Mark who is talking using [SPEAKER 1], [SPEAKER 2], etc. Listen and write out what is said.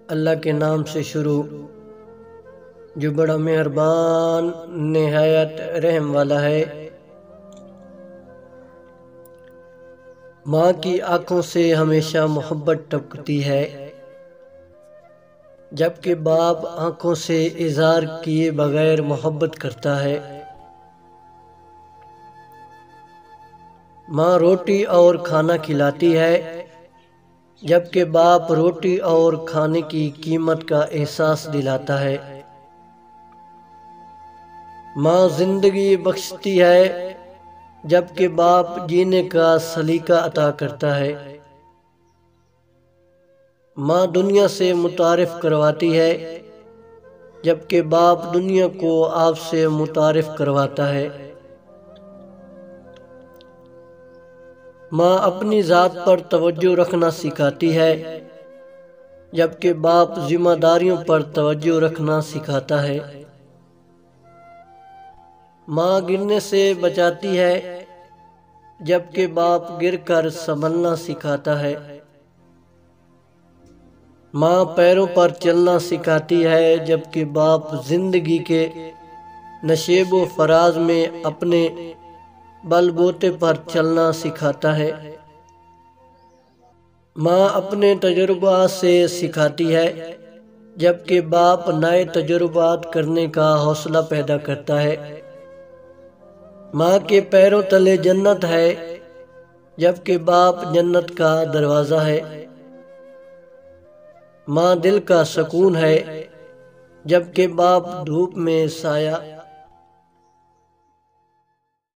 [SPEAKER 1] اللہ کے نام سے شروع جو بڑا مہربان نہایت رحم والا ہے۔ ماں کی آنکھوں سے ہمیشہ محبت ٹپکتی ہے، جبکہ باپ آنکھوں سے اظہار کیے بغیر محبت کرتا ہے۔ ماں روٹی اور کھانا کھلاتی ہے، جبکہ باپ روٹی اور کھانے کی قیمت کا احساس دلاتا ہے۔ ماں زندگی بخشتی ہے، جبکہ باپ جینے کا سلیقہ عطا کرتا ہے۔ ماں دنیا سے متعارف کرواتی ہے، جبکہ باپ دنیا کو آپ سے متعارف کرواتا ہے۔ ماں اپنی ذات پر توجہ رکھنا سکھاتی ہے، جبکہ باپ ذمہ داریوں پر توجہ رکھنا سکھاتا ہے۔ ماں گرنے سے بچاتی ہے، جبکہ باپ گر کر سنبھلنا سکھاتا ہے۔ ماں پیروں پر چلنا سکھاتی ہے، جبکہ باپ زندگی کے نشیب و فراز میں اپنے بل بوتے پر چلنا سکھاتا ہے۔ ماں اپنے تجربات سے سکھاتی ہے، جبکہ باپ نئے تجربات کرنے کا حوصلہ پیدا کرتا ہے۔ ماں کے پیروں تلے جنت ہے، جبکہ باپ جنت کا دروازہ ہے۔ ماں دل کا سکون ہے، جبکہ باپ دھوپ میں سایہ